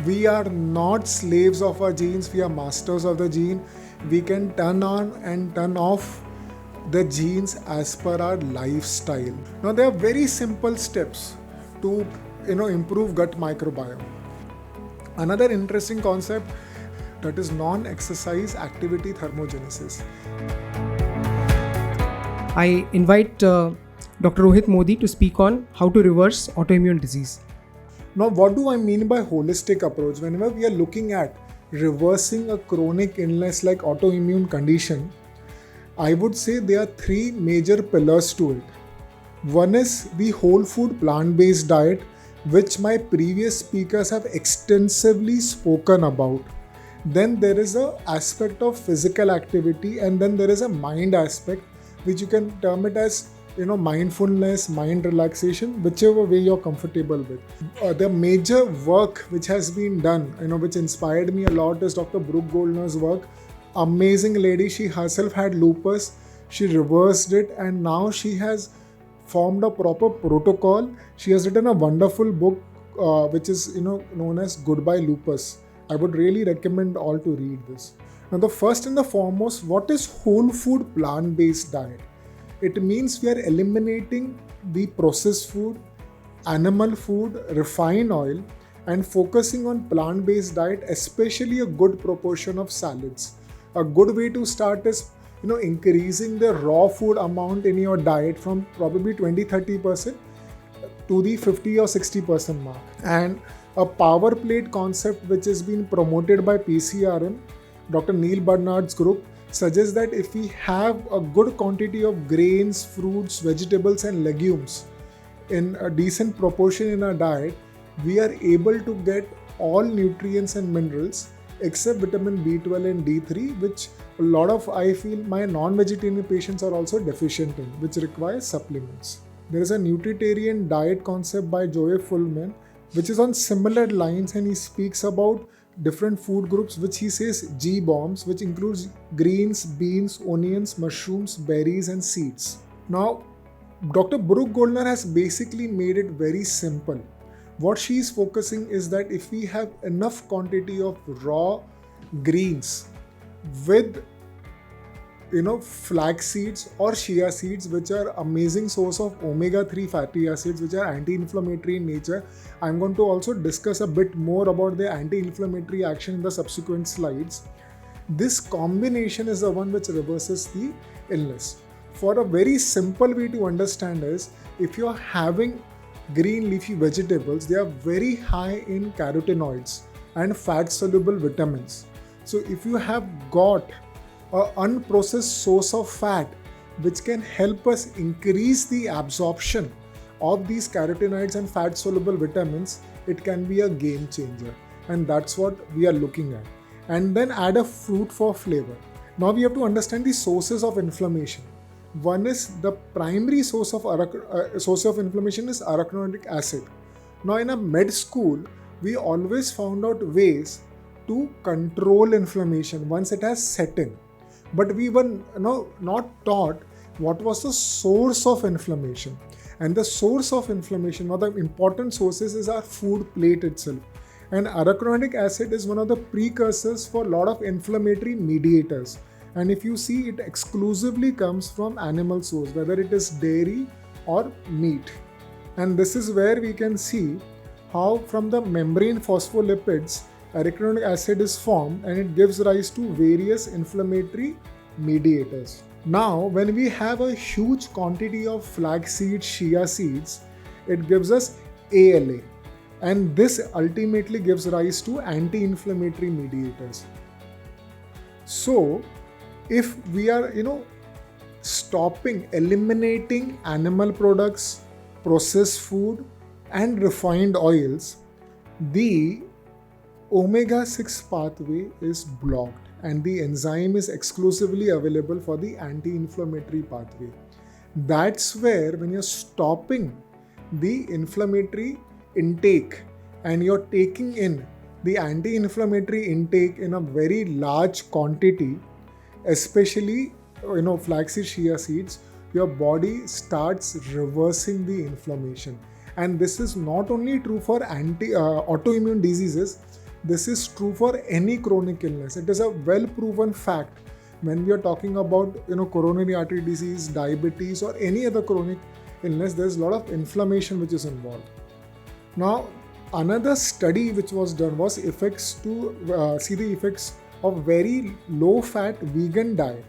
We are not slaves of our genes, we are masters of the gene. We can turn on and turn off the genes as per our lifestyle. Now there are very simple steps to improve gut microbiome. Another interesting concept, that is non-exercise activity thermogenesis. I invite Dr. Rohit Modi to speak on how to reverse autoimmune disease. Now, what do I mean by holistic approach? Whenever we are looking at reversing a chronic illness like autoimmune condition, I would say there are three major pillars to it. One is the whole food plant-based diet, which my previous speakers have extensively spoken about. Then there is an aspect of physical activity, and then there is a mind aspect, which you can term it as mindfulness, mind relaxation, whichever way you're comfortable with. The major work which has been done, which inspired me a lot, is Dr. Brooke Goldner's work. Amazing lady. She herself had lupus. She reversed it, and now she has formed a proper protocol. She has written a wonderful book, which is known as Goodbye Lupus. I would really recommend all to read this. Now, the first and the foremost, what is whole food plant-based diet? It means we are eliminating the processed food, animal food, refined oil, and focusing on plant-based diet, especially a good proportion of salads. A good way to start is increasing the raw food amount in your diet from probably 20-30% to the 50 or 60% mark. And a power plate concept, which has been promoted by PCRM, Dr. Neil Barnard's group, suggests that if we have a good quantity of grains, fruits, vegetables and legumes in a decent proportion in our diet, we are able to get all nutrients and minerals except vitamin B12 and D3, which a lot of, I feel, my non-vegetarian patients are also deficient in, which requires supplements. There is a nutritarian diet concept by Joey Fullman, which is on similar lines, and he speaks about different food groups, which he says G-bombs, which includes greens, beans, onions, mushrooms, berries and seeds. Now, Dr. Brooke Goldner has basically made it very simple. What she is focusing is that if we have enough quantity of raw greens with flax seeds or chia seeds, which are amazing source of omega-3 fatty acids, which are anti-inflammatory in nature. I'm going to also discuss a bit more about the anti-inflammatory action in the subsequent slides. This combination is the one which reverses the illness. For a very simple way to understand is, if you're having green leafy vegetables, they are very high in carotenoids and fat-soluble vitamins. So if you have got an unprocessed source of fat which can help us increase the absorption of these carotenoids and fat-soluble vitamins, it can be a game changer. And that's what we are looking at. And then add a fruit for flavor. Now we have to understand the sources of inflammation. One is the primary source of inflammation is arachidonic acid. Now in a med school, we always found out ways to control inflammation once it has set in. But we were not taught what was the source of inflammation. And the source of inflammation, one of the important sources, is our food plate itself. And arachidonic acid is one of the precursors for a lot of inflammatory mediators. And if you see, it exclusively comes from animal source, whether it is dairy or meat. And this is where we can see how from the membrane phospholipids, arachidonic acid is formed, and it gives rise to various inflammatory mediators. Now, when we have a huge quantity of flax seeds, chia seeds, it gives us ALA. And this ultimately gives rise to anti-inflammatory mediators. So, if we are, eliminating animal products, processed food and refined oils, the omega-6 pathway is blocked and the enzyme is exclusively available for the anti-inflammatory pathway. That's where, when you're stopping the inflammatory intake and you're taking in the anti-inflammatory intake in a very large quantity, especially flaxseed, chia seeds, your body starts reversing the inflammation. And this is not only true for autoimmune diseases, This is true for any chronic illness. It is a well proven fact when we are talking about coronary artery disease, diabetes, or any other chronic illness. There's a lot of inflammation which is involved. Now, another study which was done was effects to see the effects of very low fat vegan diet.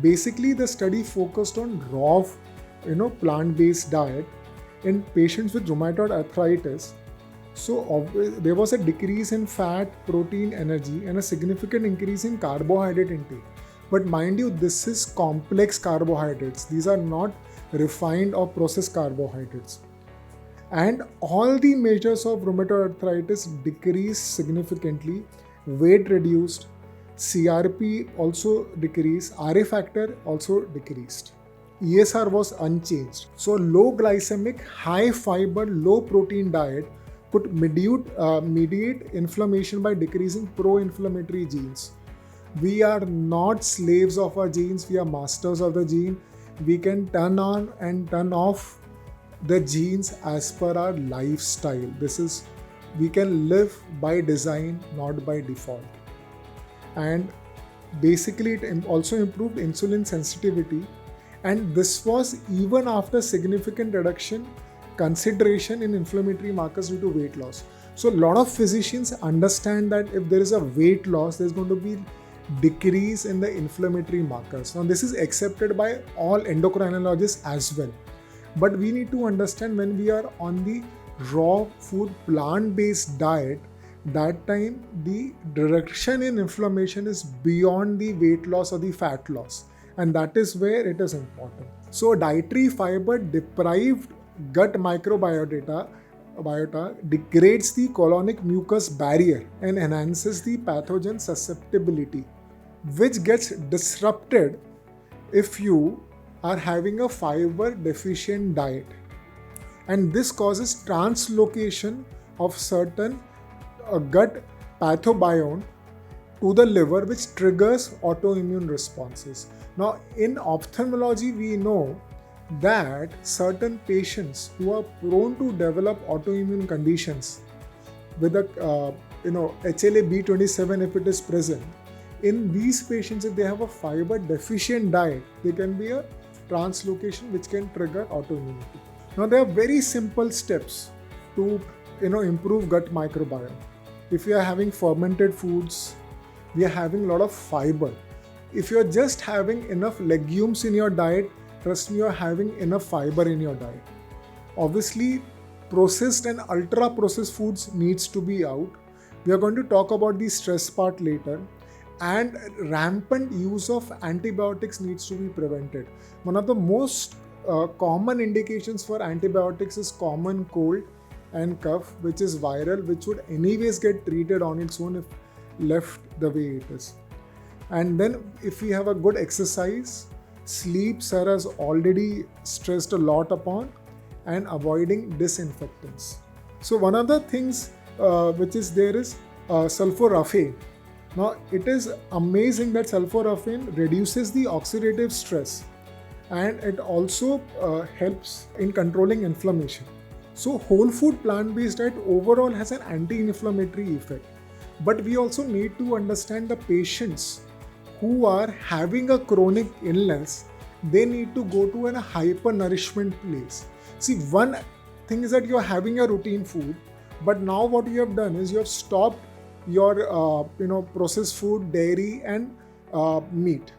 Basically, the study focused on raw plant based diet in patients with rheumatoid arthritis. So there was a decrease in fat, protein, energy, and a significant increase in carbohydrate intake. But mind you, this is complex carbohydrates. These are not refined or processed carbohydrates. And all the measures of rheumatoid arthritis decreased significantly. Weight reduced, CRP also decreased, RA factor also decreased. ESR was unchanged. So low glycemic, high fiber, low protein diet could mediate inflammation by decreasing pro-inflammatory genes. We are not slaves of our genes, we are masters of the gene. We can turn on and turn off the genes as per our lifestyle. We can live by design, not by default. And basically it also improved insulin sensitivity, and this was even after significant reduction consideration in inflammatory markers due to weight loss. So a lot of physicians understand that if there is a weight loss, there's going to be decrease in the inflammatory markers. Now this is accepted by all endocrinologists as well. But we need to understand when we are on the raw food plant-based diet, that time the reduction in inflammation is beyond the weight loss or the fat loss, and that is where it is important. So dietary fiber deprived gut microbiota degrades the colonic mucus barrier and enhances the pathogen susceptibility, which gets disrupted if you are having a fiber deficient diet. And this causes translocation of certain gut pathobiome to the liver, which triggers autoimmune responses. Now, in ophthalmology, we know that certain patients who are prone to develop autoimmune conditions with a HLA-B27, if it is present, in these patients, if they have a fiber deficient diet, there can be a translocation which can trigger autoimmunity. Now, there are very simple steps to improve gut microbiome. If you are having fermented foods, we are having a lot of fiber. If you are just having enough legumes in your diet, trust me, you are having enough fiber in your diet. Obviously, processed and ultra processed foods needs to be out. We are going to talk about the stress part later. And rampant use of antibiotics needs to be prevented. One of the most common indications for antibiotics is common cold and cough, which is viral, which would anyways get treated on its own if left the way it is. And then if we have a good exercise, sleep, sir has already stressed a lot upon, and avoiding disinfectants. So one of the things which is there is sulforaphane. Now, it is amazing that sulforaphane reduces the oxidative stress, and it also helps in controlling inflammation. So, whole food plant-based diet overall has an anti-inflammatory effect. But we also need to understand the patients who are having a chronic illness, they need to go to a hyper-nourishment place. See, one thing is that you're having a routine food, but now what you have done is you have stopped your processed food, dairy and meat,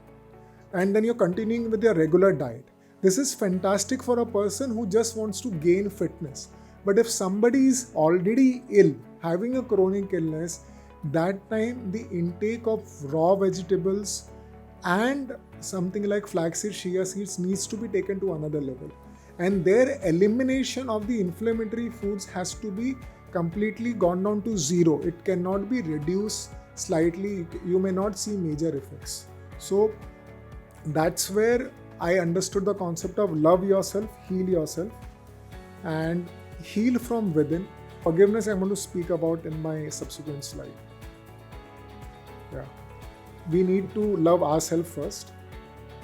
and then you're continuing with your regular diet. This is fantastic for a person who just wants to gain fitness. But if somebody is already ill, having a chronic illness, that time the intake of raw vegetables and something like flaxseed, chia seeds needs to be taken to another level, and their elimination of the inflammatory foods has to be completely gone down to zero. It cannot be reduced slightly. You may not see major effects. So that's where I understood the concept of love yourself, heal yourself, and heal from within. Forgiveness I'm going to speak about in my subsequent slide. Yeah, we need to love ourselves first,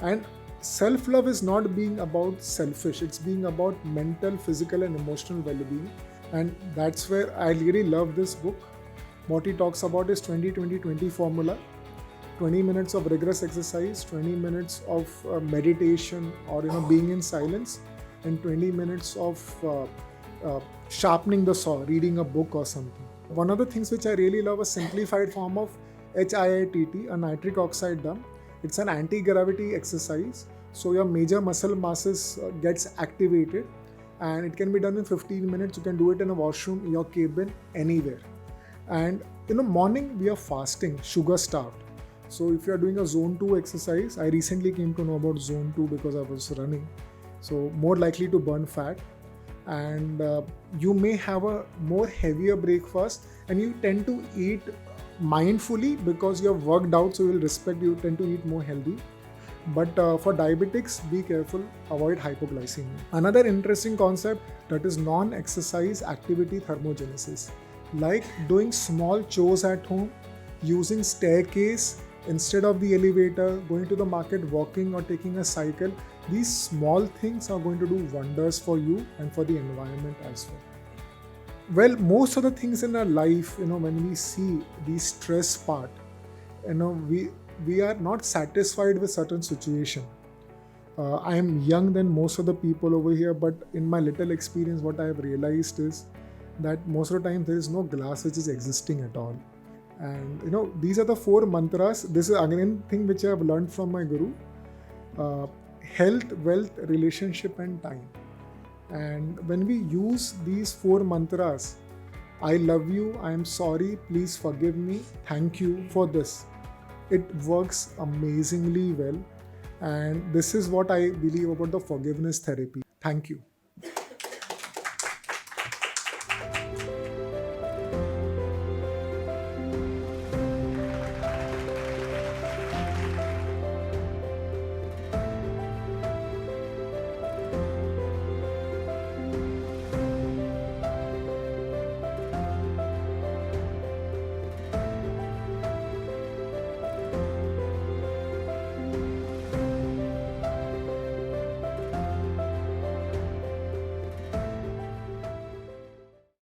and self-love is not being about selfish. It's being about mental, physical and emotional well-being. And that's where I really love this book. What he talks about is 20-20-20 formula. 20 minutes of rigorous exercise, 20 minutes of meditation or being in silence, and 20 minutes of sharpening the saw, reading a book or something. One of the things which I really love, a simplified form of HIITT, a nitric oxide dump. It's an anti-gravity exercise, so your major muscle masses gets activated, and it can be done in 15 minutes. You can do it in a washroom, your cabin, anywhere. And morning we are fasting, sugar starved. So if you are doing a zone 2 exercise, I recently came to know about zone 2 because I was running. So more likely to burn fat, and you may have a more heavier breakfast, and you tend to eat mindfully because you have worked out, so you tend to eat more healthy. But for diabetics, be careful, avoid hypoglycemia. Another interesting concept, that is non-exercise activity thermogenesis, like doing small chores at home, using staircase instead of the elevator, going to the market, walking or taking a cycle. These small things are going to do wonders for you and for the environment as well. Well, most of the things in our life, when we see the stress part, we are not satisfied with certain situation. I am young than most of the people over here, but in my little experience, what I have realized is that most of the time there is no glass which is existing at all. And these are the 4 mantras. This is again thing which I have learned from my guru. Health, wealth, relationship and time. And when we use these 4 mantras, I love you, I am sorry, please forgive me, thank you for this, it works amazingly well. And this is what I believe about the forgiveness therapy. Thank you.